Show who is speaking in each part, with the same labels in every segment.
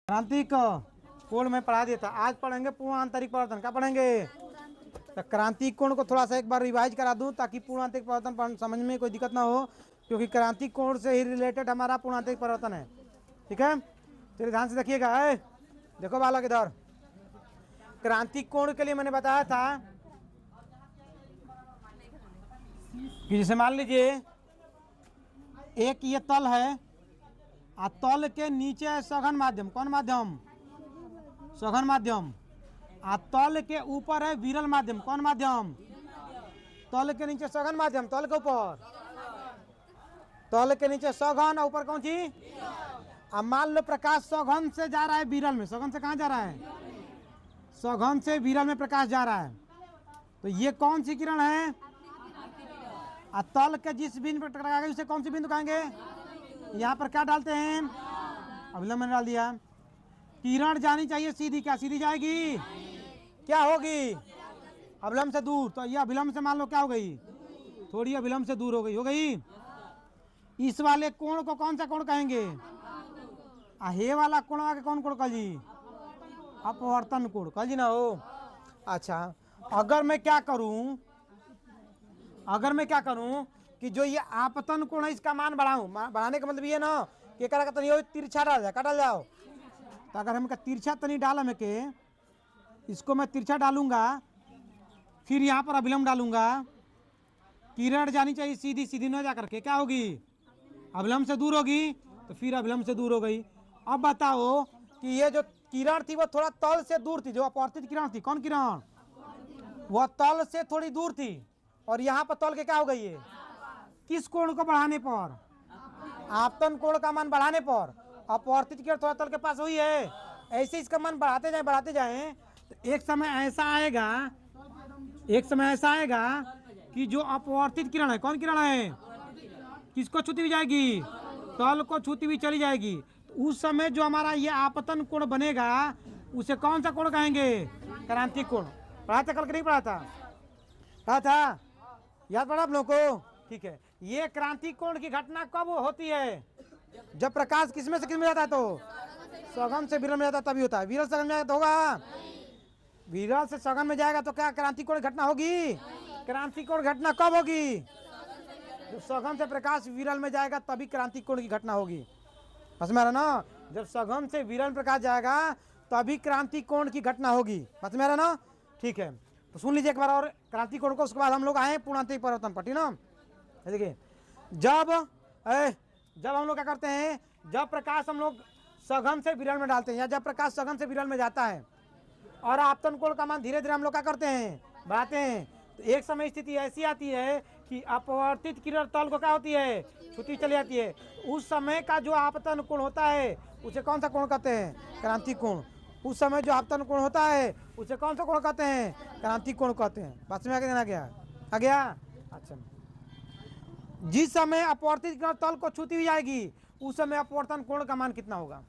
Speaker 1: क्रांतिक कोण में पढ़ा दिया था, आज पढ़ेंगे पूर्ण आंतरिक परिवर्तन। क्या पढ़ेंगे? तो क्रांतिक कोण को थोड़ा सा एक बार रिवाइज करा दूं ताकि पूर्ण आंतरिक परिवर्तन समझ में कोई दिक्कत ना हो, क्योंकि क्रांतिक कोण से ही रिलेटेड हमारा पूर्ण आंतरिक परिवर्तन है। ठीक है, चलिए ध्यान से देखिएगा। देखो बालक इधर, क्रांतिक कोण के लिए मैंने बताया था कि जैसे मान लीजिए एक ये तल है और तल के नीचे है सघन माध्यम। कौन माध्यम? सघन माध्यम। और तल के ऊपर है विरल माध्यम। कौन माध्यम? तल के नीचे सघन माध्यम, तल के ऊपर, तल के नीचे सघन और ऊपर कौन सी? अब मान लो प्रकाश सघन से जा रहा है विरल में। सघन से कहाँ जा रहा है? सघन से विरल में प्रकाश जा रहा है। तो ये कौन सी किरण है? और तल के जिस बिंदु पर टकराएगा उसे कौन सी बिंदु कहेंगे? यहाँ पर क्या डालते हैं? अभिलंब मैंने डाल दिया। किरण जानी चाहिए सीधी, क्या सीधी जाएगी? क्या होगी? अभिलंब से दूर। तो ये अभिलंब से मान लो क्या हो गई? थोड़ी अभिलंब से दूर हो गई। हो गई। इस वाले कोण को कौन सा कोण कहेंगे? हे वाला कोण आगे कौन कोण कल जी? अपवर्तन कोण कल जी ना हो। अच्छा, अगर मैं क्या करूं, अगर मैं क्या करूं कि जो ये आपतन कोण है इसका मान बढ़ाऊं, बढ़ाने का मतलब ये ना कि करा तनी तिरछा डाल जाए, काटल जाओ। तो अगर हम तिरछा तनी डाला में के, इसको मैं तिरछा डालूंगा, फिर यहाँ पर अभिलंब डालूंगा, किरण जानी चाहिए सीधी, सीधी न जा करके क्या होगी? अभिलंब से दूर होगी। तो फिर अभिलंब से दूर हो गई। अब बताओ कि ये जो किरण थी वो थोड़ा तल से दूर थी, जो अपवर्तित किरण थी। कौन किरण? वह तल से थोड़ी दूर थी, और यहाँ पर तल के क्या हो गई है? किस कोण को बढ़ाने पर? आपतन कोण का मान बढ़ाने पर। अपवर्तित किरण थोड़ा तल के पास हुई है, ऐसे इसका मान बढ़ाते जाए, बढ़ाते जाए, तो एक समय ऐसा आएगा, एक समय ऐसा आएगा कि जो अपवर्तित किरण है, कौन किरण है? किसको छूती हुई जाएगी? तल को छूती हुई चली जाएगी। तो उस समय जो हमारा ये आपतन कोण बनेगा उसे कौन सा कोण कहेंगे? क्रांतिक कोण। पढ़ा था कल के नहीं पढ़ा था? पढ़ा था? याद पड़ा आप लोगों को? ठीक है। ये क्रांतिक कोण की घटना कब होती है? जब प्रकाश किसमें से किसमें जाता है? तो सघन से विरल में जाता है तभी होता है। विरल सघन में जाता तो होगा, विरल से सघन में जाएगा तो क्या क्रांतिक कोण घटना होगी? क्रांतिक कोण घटना कब होगी? जब सघन से प्रकाश विरल में जाएगा तभी क्रांतिक कोण की घटना होगी। समझ में आ रहा ना? जब सघन से विरल में प्रकाश जाएगा तभी क्रांतिक कोण की घटना होगी। समझ में आ रहा ना? ठीक है, तो सुन लीजिए एक बार और क्रांतिक कोण को, उसके बाद हम लोग आए पूर्णांतरिक परिवर्तन पर। ठीक ना? देखिए, जब हम लोग क्या करते हैं, जब प्रकाश हम लोग सघन से विरल में डालते हैं, या जब प्रकाश सघन से विरल में जाता है और आपतन कोण का मान धीरे धीरे हम लोग क्या करते हैं? बढ़ाते हैं, तो एक समय स्थिति ऐसी आती है कि अपवर्तित किरण तल को क्या होती है? छूती चली जाती है। उस समय का जो आपतन कोण होता है उसे कौन सा कोण कहते हैं? क्रांतिक कोण। उस समय जो आपतन कोण होता है उसे कौन सा कोण कहते हैं? क्रांतिक कोण कहते हैं। बात में आगे देना गया? आ गया? अच्छा, जिस समय अपवर्तित किरण तल को छूती हुई जाएगी उस समय अपवर्तन कोण का मान कितना होगा?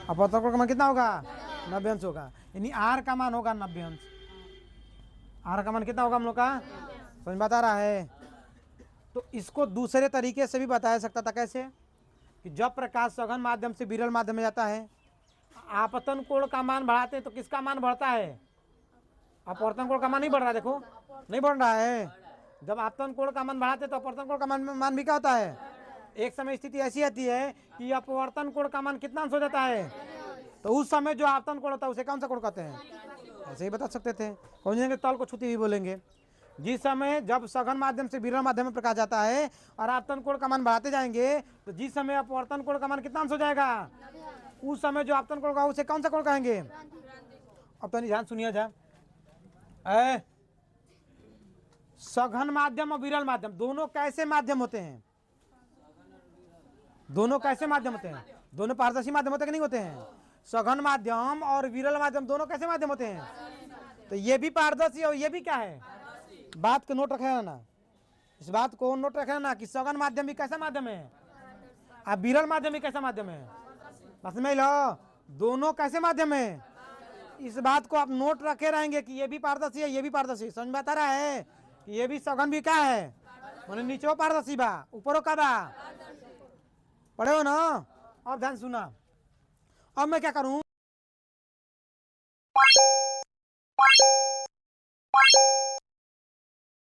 Speaker 1: अपवर्तन कोण का मान कितना होगा? 90 अंश होगा। यानी आर का मान होगा 90 अंश। आर का मान कितना होगा हम लोग का? समझ बता रहा है? तो इसको दूसरे तरीके से भी बताया सकता था। कैसे? कि जब प्रकाश सघन माध्यम से विरल माध्यम में जाता है, आपतन कोण का मान बढ़ाते हैं तो किसका मान बढ़ता है? अपवर्तन कोण का मान नहीं बढ़ रहा है। देखो, नहीं बढ़ रहा है। जब आपतन कोण का मान बढ़ाते तो अपवर्तन कोण का मान भी क्या होता है? एक समय स्थिति ऐसी आती है कि अपवर्तन कोण का मान कितना अंश हो जाता है? तो उस समय जो आपतन कोण होता है उसे कौन सा कोण कहते हैं? ऐसे ही बता सकते थे। कौन जाएंगे? तल को छूती हुई बोलेंगे। जिस समय जब सघन माध्यम से विरल माध्यम में प्रकाश जाता है और आपतन कोण का मान बढ़ाते जाएंगे तो जिस समय अपवर्तन कोण का मान कितना अंश हो जाएगा, उस समय जो आपतन कोण का उसे कौन सा कोण कहेंगे? अब तो ध्यान सुनिए जा, सघन माध्यम और विरल माध्यम दोनों कैसे माध्यम होते हैं? दोनों कैसे माध्यम होते हैं? दोनों पारदर्शी माध्यम होते हैं कि नहीं होते हैं? सघन माध्यम और विरल माध्यम दोनों कैसे माध्यम होते हैं? तो ये भी पारदर्शी और ये भी क्या है? बात को नोट रखे ना, इस बात को नोट रखे ना कि सघन माध्यम भी कैसा माध्यम है और विरल माध्यम भी कैसा माध्यम है। बस में लो, दोनों कैसे माध्यम है, इस बात को आप नोट रखे रहेंगे कि ये भी पारदर्शी है, ये भी पारदर्शी। समझ में आता रहा है कि ये भी सघन भी क्या है, मैंने नीचे पारदर्शी बा, ऊपरों का बा। पढ़े हो ना? अब ध्यान सुना, अब मैं क्या करूं,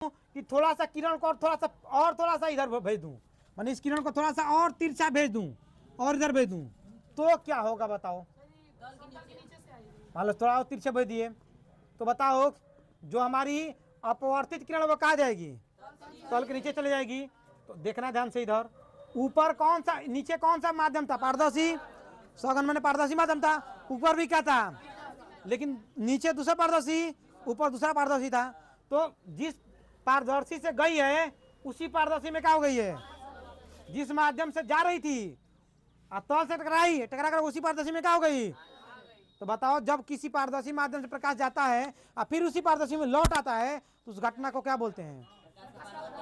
Speaker 1: कि थोड़ा सा किरण को और थोड़ा सा इधर भेज दूं, माने इस किरण को थोड़ा सा और तिरछा भेज दूं और इधर भेज दूं, तो क्या होगा बताओ। मान लो थोड़ा और तिरछा भेज दिए तो बताओ जो हमारी अपवर्तित किरण वो कहाँ जाएगी, तल के नीचे चले जाएगी। तो देखना ध्यान से, इधर ऊपर कौन सा, नीचे कौन सा माध्यम था, पारदर्शी, सघन माने पारदर्शी माध्यम था, ऊपर भी क्या था, लेकिन नीचे दूसरा पारदर्शी, ऊपर दूसरा पारदर्शी था। तो जिस पारदर्शी से गई है उसी पारदर्शी में क्या हो गई है, जिस माध्यम से जा रही थी तल से टकराई, टकरा कर उसी पारदर्शी में क्या हो गई। तो बताओ जब किसी पारदर्शी माध्यम से प्रकाश जाता है और फिर उसी पारदर्शी में लौट आता है तो उस घटना को क्या बोलते हैं,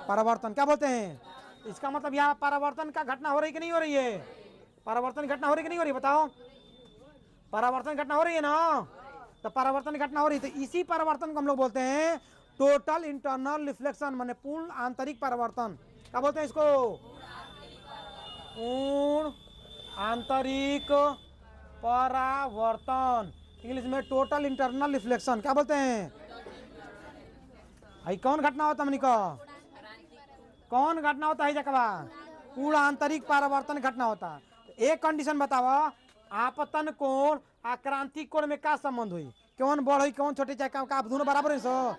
Speaker 1: परावर्तन। क्या बोलते हैं, इसका मतलब यहाँ परावर्तन का घटना हो रही कि नहीं हो रही है, परावर्तन घटना हो रही कि नहीं हो रही, बताओ परावर्तन घटना हो रही है ना। तो परावर्तन घटना हो रही है, तो इसी परावर्तन को हम लोग बोलते हैं टोटल इंटरनल रिफ्लेक्शन, माने पूर्ण आंतरिक परावर्तन। क्या बोलते हैं इसको, पूर्ण आंतरिक परावर्तन, इंग्लिश में टोटल इंटरनल रिफ्लेक्शन। क्या बोलते हैं, आई कौन घटना होता है, कौन घटना होता है जकवा, पूर्ण आंतरिक परावर्तन घटना होता। एक कंडीशन बताओ, आपतन कोण आक्रांतिक कोण में क्या संबंध हुई, कौन बड़ हुई कौन छोटी, चाहे का दोनों बराबर है सो,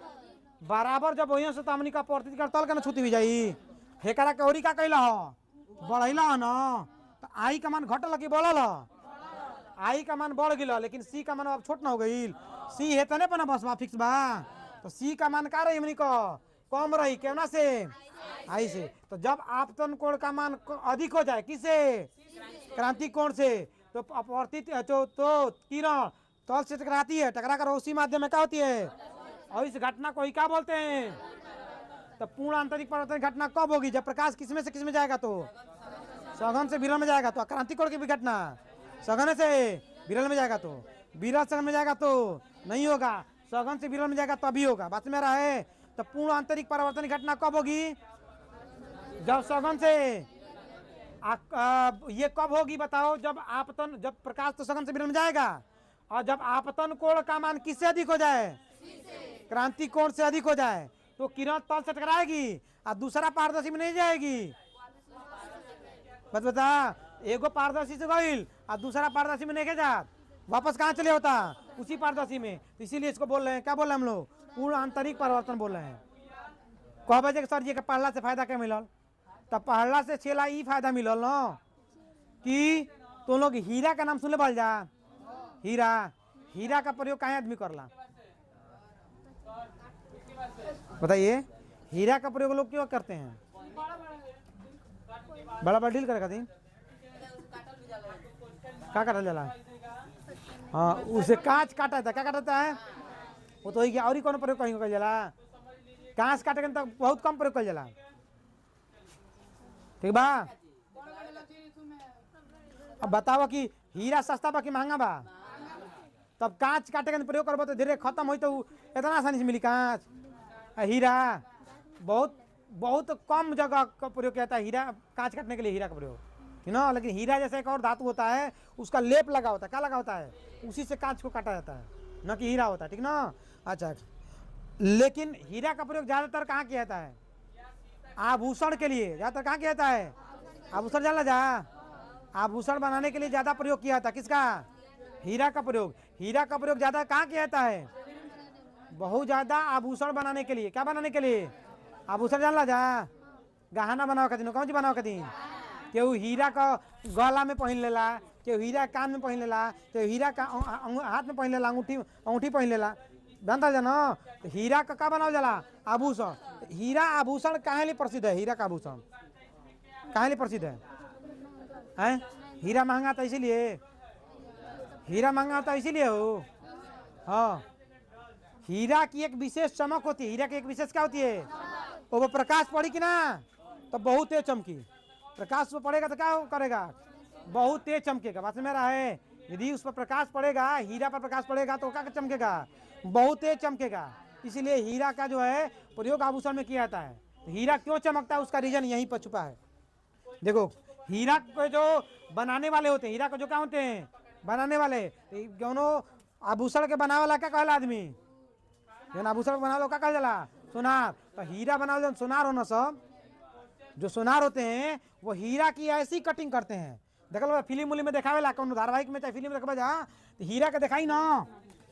Speaker 1: बराबर जब वही से तो हमनी का परिस्थिति का तल के ना छूती हुई जाई, हेकरा के औरी का कैला हो, बढ़ैला हो ना। तो आई का मान घटल कि बढ़ल, आई का मान बढ़ गया, लेकिन सी का मान अब छोट ना हो गई, सी है तने पर ना बस बा फिक्स बा। तो सी का मान का रही हमनी को कम रही, केवना से, आई से। तो जब आपतन कोण का मान अधिक हो जाए किसे, क्रांति कोण से, तो अपवर्तित तो किरण तल से टकराती है, टकरा कर उसी माध्यम में क्या होती है, और इस घटना को ही क्या बोलते हैं। तो पूर्ण आंतरिक परावर्तन घटना कब होगी, जब प्रकाश किसमें से किसमें जाएगा, तो सघन से विरल में जाएगा। तो क्रांति कोण की भी घटना सघन से विरल में जाएगा, तो विरल सघन में जाएगा तो नहीं होगा, सघन से विरल में जाएगा तभी होगा, बात में रहा है। तो पूर्ण आंतरिक परावर्तन घटना कब होगी, जब सघन से ये कब होगी बताओ, जब आपतन, जब प्रकाश तो सघन से विरल में जाएगा, और जब आपतन कोण का मान किससे अधिक हो जाए, क्रांति कोण से अधिक हो जाए, तो किरण तल से टकराएगी और दूसरा पारदर्शी में नहीं जाएगी। बता, एगो पारदर्शी से गईल और दूसरा पारदर्शी में नहीं जात, वापस कहाँ चले होता, उसी पारदर्शी में। तो इसीलिए इसको बोल रहे हैं, क्या बोल रहे हैं हम लोग, पूर्ण आंतरिक परिवर्तन बोल रहे हैं। कह बजे सर जी के पढ़ला से फायदा क्या मिलल, तब पढ़ला से छेला ई फायदा मिलल न कि तुम लोग हीरा का नाम सुनले बल जा, हीरा, हीरा का प्रयोग कहाँ आदमी करला, बताइए हीरा का प्रयोग लोग क्यों करते हैं, बड़ा बड़ा डील करेगा दिन क्या काटल जाला, हाँ उसे कांच काटा था, क्या काटता है वो तो ही, और ही कौन प्रयोग कहीं कर जाला, कांच काटे के तो बहुत कम प्रयोग कर जाला, ठीक बा। अब बताओ कि हीरा सस्ता बा कि महंगा बा, तब कांच काटे के प्रयोग करबो तो धीरे खत्म हो, तो इतना आसानी से मिली कांच। हीरा बहुत बहुत कम जगह का प्रयोग किया था हीरा, कांच काटने के लिए हीरा का प्रयोग, ठीक ना। लेकिन हीरा जैसे एक और धातु होता है, उसका लेप लगा होता है, क्या लगा होता है, उसी से कांच को काटा जाता है, न कि हीरा होता है, ठीक ना। अच्छा, लेकिन हीरा का प्रयोग ज्यादातर कहाँ किया जाता है, आभूषण के लिए ज्यादातर कहाँ किया जाता है, आभूषण जाना जा, आभूषण बनाने के लिए ज्यादा प्रयोग किया जाता है, किसका, हीरा का प्रयोग। हीरा का प्रयोग ज्यादा कहाँ किया जाता है, बहुत ज्यादा आभूषण बनाने के लिए, क्या बनाने के लिए, आभूषण जान जा, गहना बनाओ खातिर, कौन चीज बनाओ खातिर, केहू हीरा का गला में पहन लेला, केहू हीरा कान में पहन लेला, केहू हीरा का हाथ में पहन लेला, अंगूठी पहन लेला, जानता जाना। तो हीरा का क्या बनाओ जाला, आभूषण। हीरा आभूषण काहे लिए प्रसिद्ध है, हीरा का आभूषण काहे लिए प्रसिद्ध है? हीरा महंगा था इसीलिए, हीरा महंगा होता है इसीलिए हो, हाँ। हीरा की एक विशेष चमक होती है, हीरा की एक विशेष क्या होती है, वो प्रकाश पड़ी कि ना तो बहुत तेज चमकी, प्रकाश पर पड़ेगा तो क्या करेगा, बहुत तेज चमकेगा, बात में रहा है। यदि उस पर प्रकाश पड़ेगा, हीरा पर प्रकाश पड़ेगा तो क्या चमकेगा, बहुत तेज चमकेगा। इसीलिए हीरा का जो है प्रयोग आभूषण में किया जाता है। तो हीरा क्यों चमकता है, उसका रीजन यहीं पर छुपा है। देखो हीरा को जो बनाने वाले होते हैं, हीरा को जो क्या होते हैं, बनाने वाले। दोनों आभूषण के बनावे वाला क्या कहला आदमी, जौन आभूषण बनावे क्या कहल जाला, सोनार। तो हीरा बनावे जौन सोनार हो ना, सब जो सोनार होते हैं वो हीरा की ऐसी कटिंग करते हैं। देखल बा फिल्म उलिम में देखावेला, कौन धारावाहिक में चाहे फिल्म में देखा जा, तो हीरा के दिखाई ना,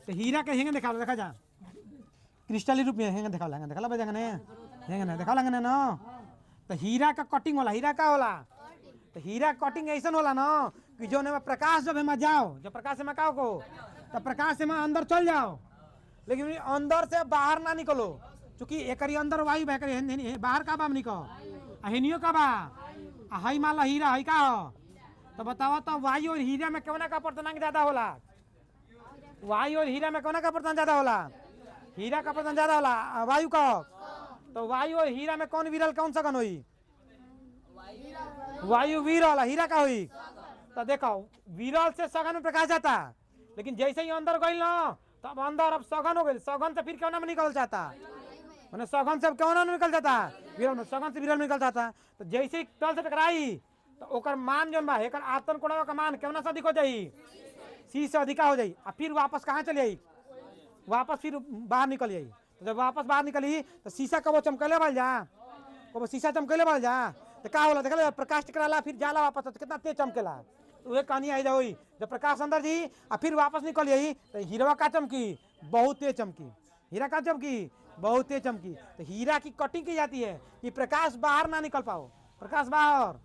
Speaker 1: तो हीरा के हेंगे देखा देखा जा क्रिस्टली रूप में हेंगे देखा बा जंगने हेंगे ना देखा लगने ना। तो हीरा का कटिंग होला, हीरा का होला, तो हीरा कटिंग ऐसा होला ना कि जो में प्रकाश जब में जाओ, जब प्रकाश में का को, तो प्रकाश में अंदर चल जाओ, लेकिन अंदर से बाहर ना निकलो, चूंकि एक अंदर वायु बाहर का बा निकल अहिनियो का बा हई मान ला हीरा हई का हो। तो बताओ तो वायु और हीरा में कौन का पर्तनांक ज्यादा होला, वायु और हीरा में कौन का पर्तनांक ज्यादा होला, हीरा का पर्तनांक ज्यादा होला वायु का। तो वायु और हीरा में कौन विरल कौन सघन हुई, वायु विरल, हीरा का हुई। तो देखो विरल से सघन में प्रकाश जाता, लेकिन जैसे ही अंदर गई ना तब अंदर अब सघन हो गई, सघन से फिर क्यों ना में निकल जाता, मैंने सघन से क्यों ना निकल जाता, विरल में सघन से विरल में निकल जाता। तो जैसे ही तल से टकराई तो ओकर मान जो बा एकर आतन कोण का मान केवना से अधिक हो जाई, सी से अधिका हो जाई, और फिर वापस कहाँ चली आई, वापस फिर बाहर निकल जाई। तो जब वापस बाहर निकली तो शीशा कबो चमकले बल जा, कबो शीशा चमकले बल जा, तो का होला देखल प्रकाश टकराला फिर जाला वापस, तो कितना तेज चमकेला। तो वह कहानी आई जाओ, जब प्रकाश अंदर जी और फिर वापस निकल जाई तो हीरा का चमकी बहुत तेज चमकी, हीरा का चमकी बहुत तेज चमकी। तो हीरा की कटिंग की जाती है कि प्रकाश बाहर ना निकल पाओ, प्रकाश बाहर,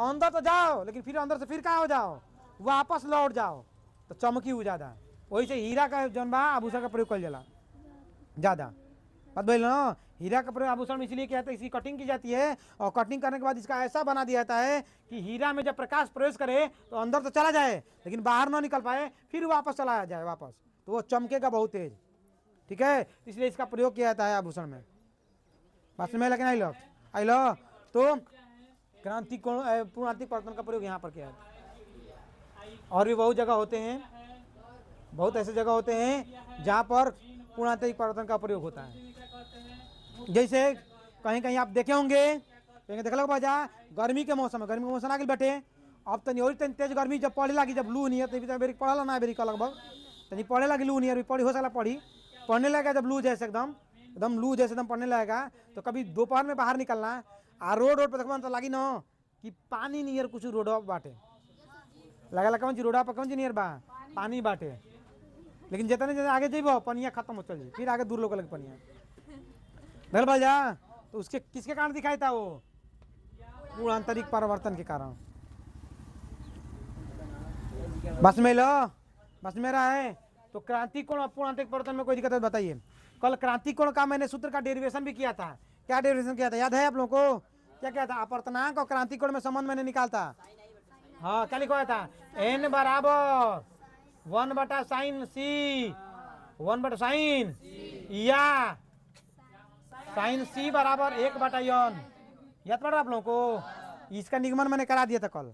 Speaker 1: अंदर तो जाओ लेकिन फिर अंदर से फिर का हो जाओ, वापस लौट जाओ, तो चमकी हो ज्यादा। वही से हीरा का जौन बा आभूषण का प्रयोग कर जाला ज्यादा। बात बोल ना, हीरा का प्रयोग आभूषण में इसलिए किया जाता है, इसकी कटिंग की जाती है, और कटिंग करने के बाद इसका ऐसा बना दिया जाता है कि हीरा में जब प्रकाश प्रवेश करे तो अंदर तो चला जाए लेकिन बाहर ना निकल पाए, फिर वापस चला जाए वापस, तो वो चमकेगा बहुत तेज। ठीक है, इसलिए इसका प्रयोग किया जाता है आभूषण में। बात में लेकिन आई लो तो क्रांतिक पूर्णांतिक परिवर्तन का प्रयोग यहाँ पर किया जाता है। और भी बहुत जगह होते हैं, बहुत ऐसे जगह होते हैं जहाँ पर पूर्णांतिक परिवर्तन का प्रयोग होता है। जैसे कहीं कहीं आप देखे होंगे, कहीं देखल बजा गर्मी के मौसम में, गर्मी के मौसम आगे बैठे, अब तनी और तनी तेज गर्मी जब पड़े लगी, जब लू नहीं है तभी बेरी पढ़ल ना बेरी लगभग तनी पढ़े लगी लू नहीं है, पढ़ी हो सकला पढ़ी पढ़ने लगेगा, जब लू जैसे एकदम एकदम लू जैसे एकदम पढ़ने लगेगा, तो कभी दोपहर में बाहर निकलना आ रोड पर देखो तो लगी न कि पानी नियर कुछ रोड बाटे, लगा कौन चीज रोडा पर कौन चीज नियर बा पानी बाटे, लेकिन जितने जितने आगे जेबो पनिया खत्म हो चल, फिर आगे दूर लोग लगे पनिया भेल भाई जा। तो उसके किसके कारण दिखाई था, वो पूर्णांतरिक परिवर्तन के कारण। बस में लो, बस में रहा है। तो क्रांति कोण और पूर्णांतरिक परिवर्तन में कोई दिक्कत है बताइए। कल क्रांति कोण का मैंने सूत्र का डेरिवेशन भी किया था, क्या डेरिवेशन किया था याद है आप लोगों को, क्या क्या था, अपवर्तनांक और क्रांति कोण में संबंध मैंने निकालता। हाँ क्या लिखा था, n बराबर 1/sin c, 1/sin या sin c बराबर 1/n, याद पड़ रहा आप लोगों को। इसका निगमन मैंने करा दिया था कल,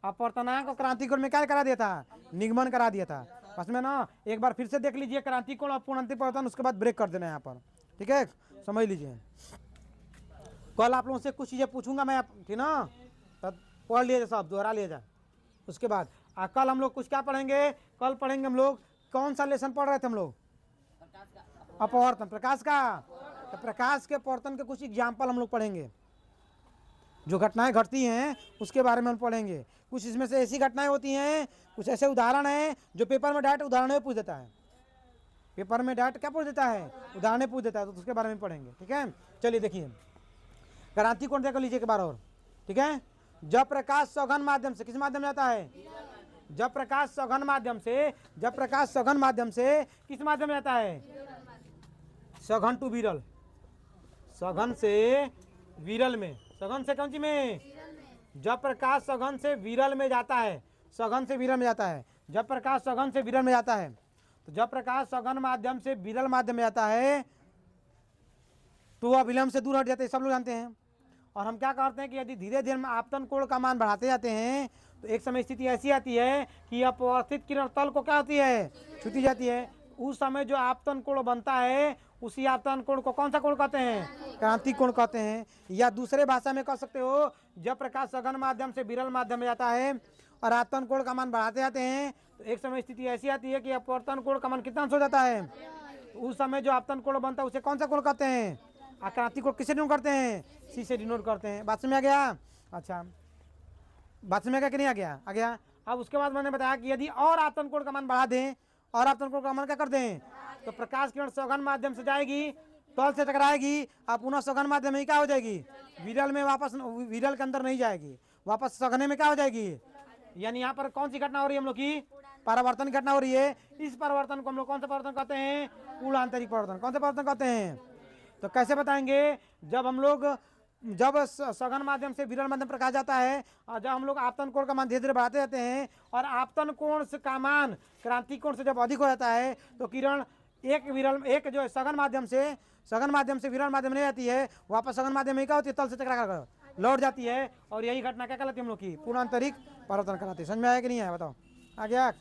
Speaker 1: अपवर्तनांक और क्रांति कोण में क्या करा दिया था, निगमन करा दिया था। बस में ना एक बार फिर से देख लीजिए क्रांति कोण और पूर्णांतरिक परिवर्तन, उसके बाद ब्रेक कर देना यहाँ पर, ठीक है, समझ लीजिए। कल आप लोगों से कुछ चीजें पूछूंगा मैं, ठीक ना, तब पढ़ लिया सब दोहरा लिया जाए। उसके बाद कल हम लोग कुछ क्या पढ़ेंगे, कल पढ़ेंगे हम लोग कौन सा लेसन पढ़ रहे थे हम लोग, अपवर्तन, प्रकाश का। तो प्रकाश के परिवर्तन के कुछ एग्जाम्पल हम लोग पढ़ेंगे, जो घटनाएं घटती हैं उसके बारे में हम पढ़ेंगे। कुछ इसमें से ऐसी घटनाएं होती हैं, कुछ ऐसे उदाहरण हैं जो पेपर में डायरेक्ट उदाहरण में पूछ देता है, पेपर में डायरेक्ट क्या पूछ देता है, उदाहरण पूछ देता है, तो उसके बारे में पढ़ेंगे। ठीक है, चलिए देखिए क्रांति कोण देख लीजिए एक बार और, ठीक है। जब प्रकाश सघन माध्यम से, किस माध्यम में जाता है, जब प्रकाश सघन माध्यम से, जब प्रकाश सघन माध्यम से किस माध्यम में जाता है, सघन टू विरल, सघन से विरल में, सघन से कौन सी में, जब प्रकाश सघन से विरल में जाता है, सघन से विरल में जाता है, जब प्रकाश सघन से विरल में जाता है, तो जब प्रकाश सघन माध्यम से विरल माध्यम में जाता है तो वह विलंब से दूर हट जाते हैं, सब लोग जानते हैं। और हम क्या करते हैं कि यदि धीरे धीरे हम आपतन कोण का मान बढ़ाते जाते हैं तो एक समय स्थिति ऐसी आती है कि अपवर्तित किरण तल को क्या होती है, छूती जाती है। उस समय जो आपतन कोण बनता है उसी आपतन कोण को कौन सा कोण कहते हैं, क्रांति कोण कहते हैं। या दूसरे भाषा में कह सकते हो, जब प्रकाश सघन माध्यम से विरल माध्यम में जाता है और आपतन कोण का मान बढ़ाते जाते हैं तो तो एक समय स्थिति ऐसी आती है कि अपवर्तन कोण का मान कितना अंश हो जाता है, उस समय जो आपतन कोण बनता है उसे कौन सा कोण कहते हैं, आक्रांति कोण किससे डिनोट करते हैं, सी से डिनोट करते हैं। बात में आ गया? अच्छा, बात में आ गया कि नहीं आ गया? आ गया। अब उसके बाद मैंने बताया कि यदि और आपतन कोण का मान बढ़ा दें, और आपतन कोण का मान क्या कर दें, तो प्रकाश किरण सघन माध्यम से जाएगी, तल से टकराएगी, अब पुनः सघन माध्यम में क्या हो जाएगी, विरल में वापस, विरल के अंदर नहीं जाएगी, वापस सघने में क्या हो जाएगी। यानी यहाँ पर कौन सी घटना हो रही है हम लोग की, परावर्तन घटना हो रही है। इस परिवर्तन को हम लोग कौन सा परिवर्तन कहते हैं, कूलांतरिक परिवर्तन। कौन सा परिवर्तन कहते हैं? तो कैसे बताएंगे, जब हम लोग, जब सघन माध्यम से विरल माध्यम प्रकाश जाता है, और जब हम लोग आपतन कोण का मान धीरे धीरे बढ़ाते जाते हैं, और आपतन कोण से का मान क्रांति कोण से जब अधिक हो जाता है, तो किरण एक जो सघन माध्यम से विरल माध्यम नहीं जाती है, वापस सघन माध्यम में क्या होती है, तल से टकरा कर लौट जाती है, और यही घटना क्या कहलाती है हम लोग की, पूर्णांतरिक परिवर्तन कहलाती है। समझ में आया कि नहीं आया बताओ? आ गया?